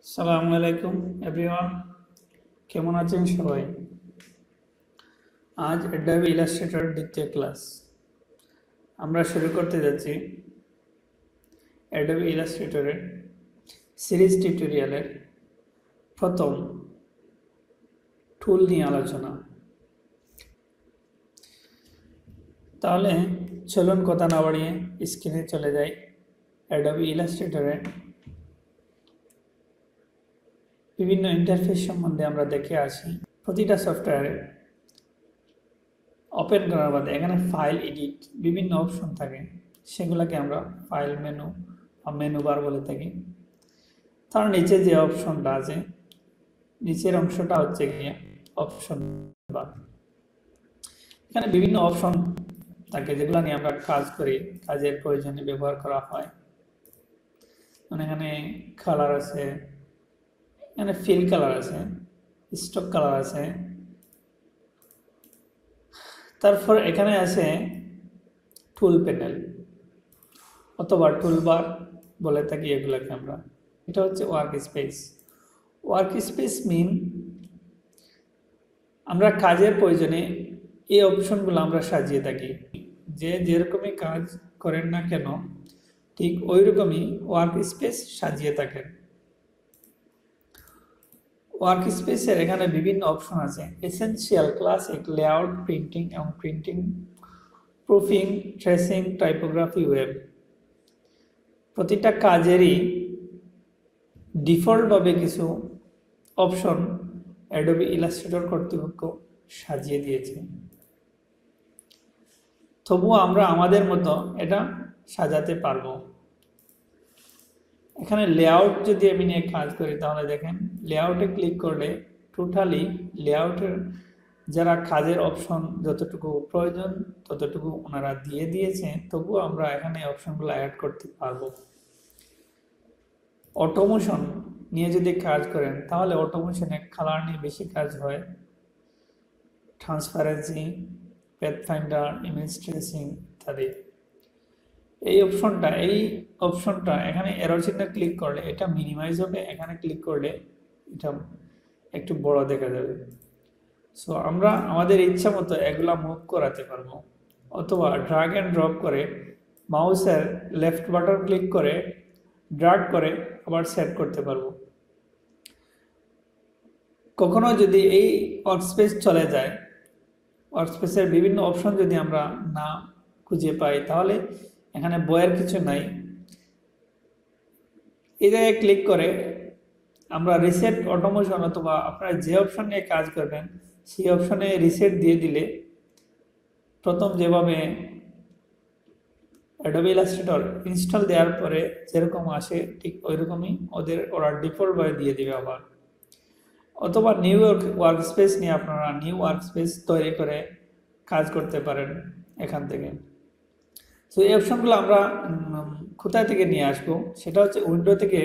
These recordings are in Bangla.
আসসালামু আলাইকুম এভরিওয়ান, কেমন আছেন সবাই? আজ অ্যাডোবি ইলাস্ট্রেটর দ্বিতীয় ক্লাস আমরা শুরু করতে যাচ্ছি। অ্যাডোবি ইলাস্ট্রেটরের সিরিজ টিউটোরিয়ালের প্রথম টুল নিয়ে আলোচনা। তাহলে চলুন কথা না বাড়িয়ে স্ক্রিনে চলে যাই। অ্যাডোবি ইলাস্ট্রেটরে বিভিন্ন ইন্টারফেস সম্বন্ধে আমরা দেখে আসি। প্রতিটা সফটওয়্যারে ওপেন করার বাদে এখানে ফাইল, এডিট বিভিন্ন অপশন থাকে, সেগুলোকে আমরা ফাইল মেনু বা মেনু বার বলে থাকি। তার নিচে যে অপশনটা আছে, নিচের অংশটা হচ্ছে গিয়ে অপশন বার। এখানে বিভিন্ন অপশন থাকে যেগুলো নিয়ে আমরা কাজ করি, কাজের প্রয়োজনে ব্যবহার করা হয়। মানে এখানে কালার আছে, এখানে ফিল কালার আছে, স্টক কালার আছে, তারপর এখানে আছে টুল প্যানেল অথবা টুলবার বলে থাকি এগুলোকে আমরা। এটা হচ্ছে ওয়ার্ক স্পেস। ওয়ার্ক স্পেস মিন আমরা কাজের প্রয়োজনে এই অপশনগুলো আমরা সাজিয়ে থাকি। যে যেরকমই কাজ করেন না কেন ঠিক ওই রকমই ওয়ার্ক স্পেস সাজিয়ে থাকেন। ওয়ার্ক স্পেসের এখানে বিভিন্ন অপশন আছে: এসেনশিয়াল, ক্লাসিক, লেআউট, প্রিন্টিং এবং printing, proofing, tracing, typography, web. প্রতিটা কাজেরই ডিফল্টভাবে কিছু অপশন অ্যাডোবি ইলাস্ট্রেটর কর্তৃপক্ষ সাজিয়ে দিয়েছে, তবুও আমরা আমাদের মতো এটা সাজাতে পারবো। এখানে লেআউট যদি আমি নিয়ে কাজ করি তাহলে দেখেন, লেআউটে ক্লিক করলে টোটালি লেআউটের যারা কাজের অপশন যতটুকু প্রয়োজন ততটুকু ওনারা দিয়ে দিয়েছে, তবুও আমরা এখানে অপশনগুলো অ্যাড করতে পারবো। অটোমেশন নিয়ে যদি কাজ করেন তাহলে অটোমেশনে কালার নিয়ে বেশি কাজ হয়, ট্রান্সপারেন্সি, প্যাথফাইন্ডার, ইমেজ ট্রেসিং ইত্যাদি। এই অপশনটা এখানে এরর চিহ্ন ক্লিক করলে এটা মিনিমাইজ হবে, এখানে ক্লিক করলে এটা একটু বড় দেখা যাবে। সো আমরা আমাদের ইচ্ছা মতো এগুলা মুভ করাতে পারবো, অথবা ড্র্যাগ অ্যান্ড ড্রপ করে মাউসের লেফট বাটন ক্লিক করে ড্র্যাগ করে আবার সেট করতে পারবো। কখনো যদি এই ওয়ার্কস্পেস চলে যায়, ওয়ার্কস্পেসের বিভিন্ন অপশন যদি আমরা না খুঁজে পাই তাহলে এখানে বইয়ের কিছু নাই। এই জায়গায় ক্লিক করে আমরা রিসেট অটোমেশন অথবা আপনারা যে অপশন নিয়ে কাজ করবেন সেই অপশনে রিসেট দিয়ে দিলে প্রথম যেভাবে অ্যাডোবি ইলাস্ট্রেটর ইনস্টল দেওয়ার পরে যেরকম আসে ঠিক ওইরকমই ওরা ডিফল্টভাবে দিয়ে দিবে আবার। অথবা নিউ ওয়ার্কস্পেস নিয়ে আপনারা নিউ ওয়ার্কস্পেস তৈরি করে কাজ করতে পারেন এখান থেকে। তো এই অপশনগুলো আমরা কোথায় থেকে নিয়ে আসবো, সেটা হচ্ছে উইন্ডো থেকে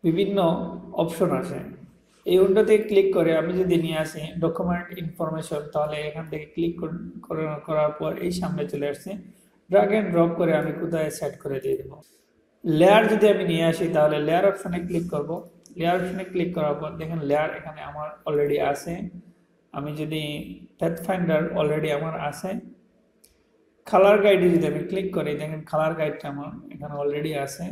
বিভিন্ন অপশন আসে। এই উইন্ডো থেকে ক্লিক করে আমি যদি নিয়ে আসি ডকুমেন্ট ইনফরমেশন, তাহলে এখান থেকে ক্লিক করার পর এই সামনে চলে আসছে। ড্র্যাগ অ্যান্ড ড্রপ করে আমি কোথায় সেট করে দিয়ে দেবো। লেয়ার যদি আমি নিয়ে আসি তাহলে লেয়ার অপশনে ক্লিক করব। লেয়ার অপশনে ক্লিক করার পর দেখেন লেয়ার এখানে আমার অলরেডি আছে। আমি যদি প্যাথফাইন্ডার অলরেডি আমার আছে। কালার গাইডে যদি আমি ক্লিক করি দেখেন কালার গাইডটা আমার এখানে অলরেডি আছে।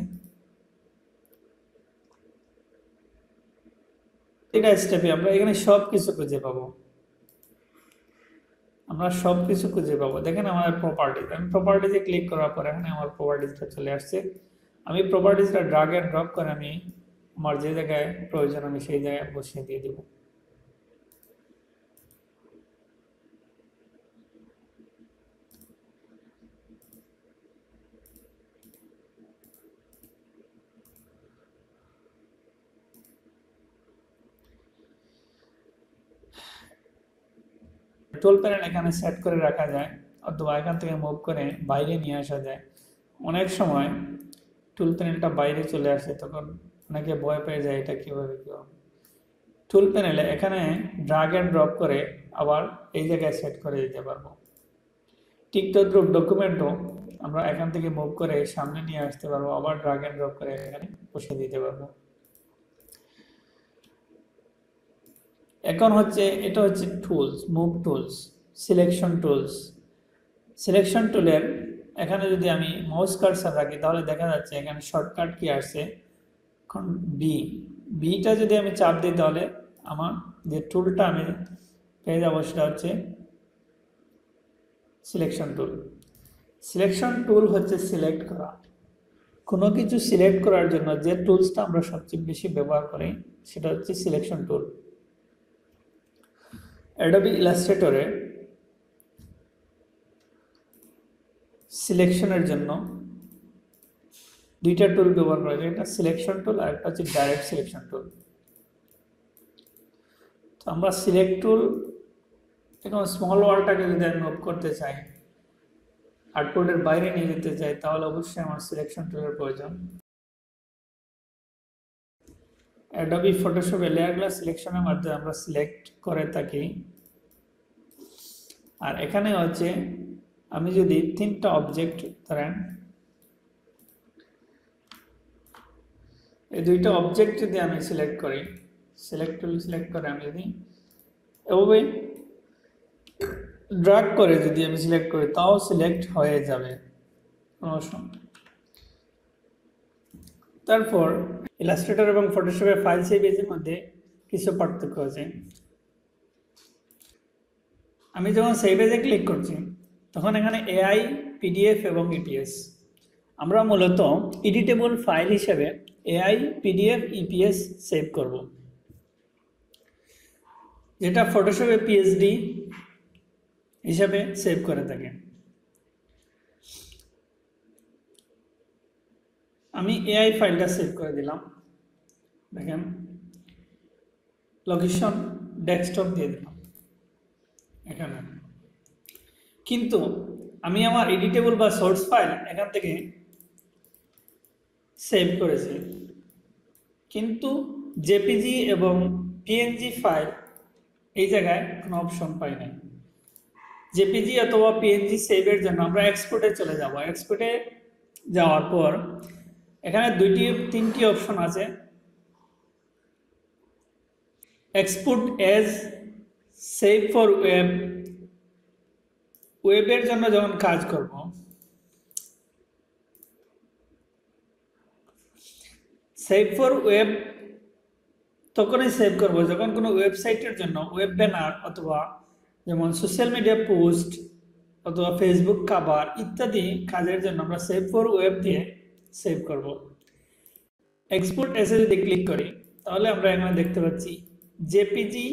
এটা স্টেপে আমরা এখানে সব কিছু খুঁজে পাবো। দেখেন আমাদের প্রপার্টিজ, আমি প্রপার্টিজে ক্লিক করার পর এখানে আমার প্রপার্টিজটা চলে আসছে। আমি প্রপার্টিজটা ড্র্যাগ অ্যান্ড ড্রপ করে আমি আমার যে জায়গায় প্রয়োজন আমি সেই জায়গায় বসিয়ে দিয়ে দেব। টুল প্যানেল এখানে সেট করে রাখা যায়, অথবা এখান থেকে মুভ করে বাইরে নিয়ে আসা যায়। অনেক সময় টুল প্যানেলটা বাইরে চলে আসে, তখন অনেকে ভয় পেয়ে যায় এটা কীভাবে কী হবে। টুল প্যানেলে এখানে ড্র্যাগ অ্যান্ড ড্রপ করে আবার এই জায়গায় সেট করে দিতে পারবো। ঠিক তদ্রুপ ডকুমেন্টও আমরা এখান থেকে মুভ করে সামনে নিয়ে আসতে পারবো, আবার ড্র্যাগ অ্যান্ড ড্রপ করে এখানে বসে দিতে পারবো। এখন হচ্ছে এটা হচ্ছে tools, move tools, selection tools. Selection টুলের এখানে যদি আমি মাউস কার্সার রাখি তাহলে দেখা যাচ্ছে এখানে শর্টকাট কি আসছে, এখন বিটা যদি আমি চাপ দিই তাহলে আমার যে টুলটা আমি পেয়ে যাবো সেটা হচ্ছে সিলেকশন টুল। সিলেকশন টুল হচ্ছে সিলেক্ট করা, কোনো কিছু সিলেক্ট করার জন্য যে টুলসটা আমরা সবচেয়ে বেশি ব্যবহার করি সেটা হচ্ছে সিলেকশন টুল। অ্যাডোবি ইলাস্ট্রেটরে সিলেকশনের জন্য দুইটা টুল ব্যবহার করা যায়, একটা সিলেকশন টুল আর একটা হচ্ছে ডাইরেক্ট সিলেকশন টুল। তো আমরা সিলেক্ট টুল এখন স্মল ওয়ার্ল্ডটাকে যদি আমি মুভ করতে চাই, আর্টবোর্ডের বাইরে নিয়ে যেতে চাই, তাহলে অবশ্যই আমার সিলেকশন টুলের প্রয়োজন। অ্যাডোবি ফটোশপে লেয়ার গ্লাস সিলেকশনের মাধ্যমে আমরা সিলেক্ট করে থাকি। আর এখানে হচ্ছে আমি যদি তিনটা অবজেক্ট ধরেন, এই দুইটা অবজেক্ট যদি আমি সিলেক্ট করি, সিলেক্ট টুল সিলেক্ট করে আমি যদি এভাবে ড্র্যাগ করে যদি আমি সিলেক্ট করি তাও সিলেক্ট হয়ে যাবে কোনো সমস্যা। তারপর ইলাস্ট্রেটর এবং ফটোশপের ফাইল সাইজের মধ্যে কিছু পার্থক্য আছে। আমি যখন সেভ এজে ক্লিক করছি তখন এখানে এআই, পিডিএফ এবং ইপিএস। আমরা মূলত এডিটেবল ফাইল হিসেবে এআই, পিডিএফ, ইপিএস সেভ করব, যেটা ফটোশপে পিএসডি হিসাবে সেভ করে থাকে। আমি এআই ফাইলটা সেভ করে দিলাম, দেখেন লোকেশন ডেস্কটপ দিয়ে দিলাম এখানে। কিন্তু আমি আমার এডিটেবল বা সোর্স ফাইল এখান থেকে সেভ করেছি, কিন্তু জেপিজি এবং পিএনজি ফাইল এই জায়গায় কোনো অপশন পাই নাই। জেপিজি অথবা পিএনজি সেভের জন্য আমরা এক্সপোর্টে চলে যাব। এক্সপোর্টে যাওয়ার পর এখানে তিনটি অপশন আছে। Export as, save for web. ওয়েবের জন্য যখন কাজ করব, সেভ ফর ওয়েব তখনই সেভ করব যখন কোনো ওয়েবসাইটের জন্য ওয়েব ব্যানার অথবা যেমন সোশ্যাল মিডিয়া পোস্ট অথবা ফেসবুক কভার ইত্যাদি কাজের জন্য আমরা সেভ ফর ওয়েব দিয়ে সেভ করব। এক্সপোর্ট এসে যদি ক্লিক করি তাহলে আমরা এখানে দেখতে পাচ্ছি জেপিজি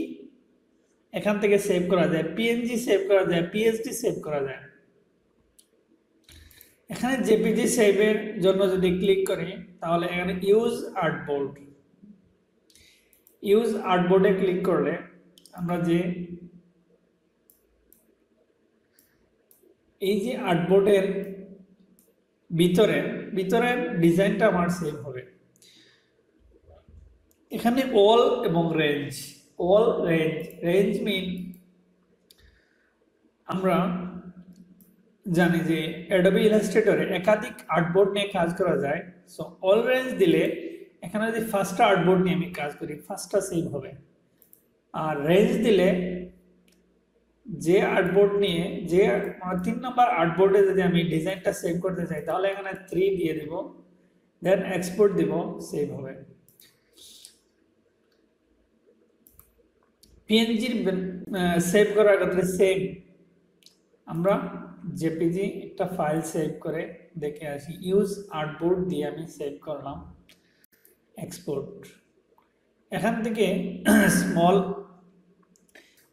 এখান থেকে সেভ করা যায়, পিএনজি সেভ করা যায়, পিএসডি সেভ করা যায়। এখানে জেপিজি সেভের জন্য যদি ক্লিক করি তাহলে এখানে ইউজ আর্টবোর্ড, ইউজ আর্টবোর্ডে ক্লিক করলে আমরা যে এই যে আর্টবোর্ডের ভিতরের ডিজাইনটা আমার সেভ হবে। এখানে অল এবং রেঞ্জ, অল রেঞ্জ মিন আমরা জানি যে অ্যাডোবি ইলাস্ট্রেটরে একাধিক আর্টবোর্ড নিয়ে কাজ করা যায়। সো অল রেঞ্জ দিলে এখানে যদি ফার্স্টটা আর্টবোর্ড নিয়ে আমি কাজ করি ফার্স্টটা সেভ হবে, আর রেঞ্জ দিলে যে আর্টবোর্ড নিয়ে যে 3 নম্বর আর্টবোর্ডে যদি আমি ডিজাইনটা সেভ করতে চাই তাহলে এখানে 3 দিয়ে দিব, দেন এক্সপোর্ট দিব, সেভ হবে। পিএনজির সেভ করার ক্ষেত্রে সেম, আমরা জেপিজি একটা ফাইল সেভ করে দেখে আসি, ইউজ আর্টবোর্ড দিয়ে আমি সেভ করলাম, এক্সপোর্ট। এখান থেকে স্মল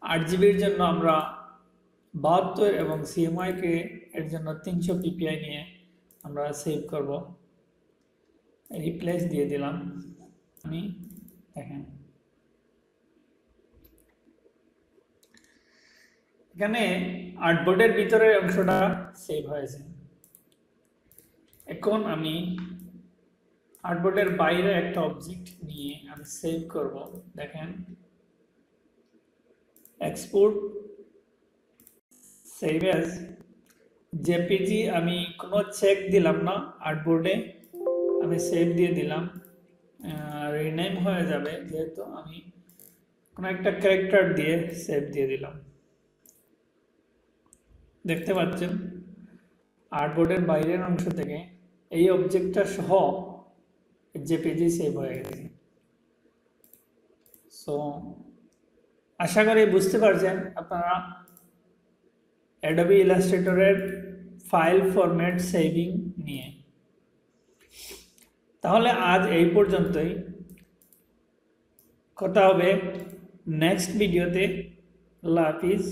8 জিবির জন্য আমরা 72 এবং সিএমআইকে এর জন্য 300 পিপিআই নিয়ে আমরা সেভ করব, রিপ্লেস দিয়ে দিলাম। আমি দেখেন এখানে আর্টবোর্ডের ভিতরের অংশটা সেভ হয়েছে। এখন আমি আর্টবোর্ডের বাইরে একটা অবজেক্ট নিয়ে আমি সেভ করব, দেখেন এক্সপোর্ট, সেভ এজ জেপিজি। আমি কোনো চেক দিলাম না, আর্টবোর্ডে আমি সেভ দিয়ে দিলাম, রিনেম হয়ে যাবে যেহেতু আমি কোনো একটা ক্যারেক্টার দিয়ে সেভ দিয়ে দিলাম। দেখতে পাচ্ছেন আর্টবোর্ডের বাইরের অংশ থেকে এই অবজেক্টটা সহ জেপিজি সেভ হয়ে গেছে। সো আশা করি বুঝতে পারছেন আপনারা অ্যাডোবি ইলাস্ট্রেটরের ফাইল ফরম্যাট সেভিং নিয়ে। তাহলে আজ এই পর্যন্তই, কথা হবে নেক্সট ভিডিওতে। আল্লাহ হাফিজ।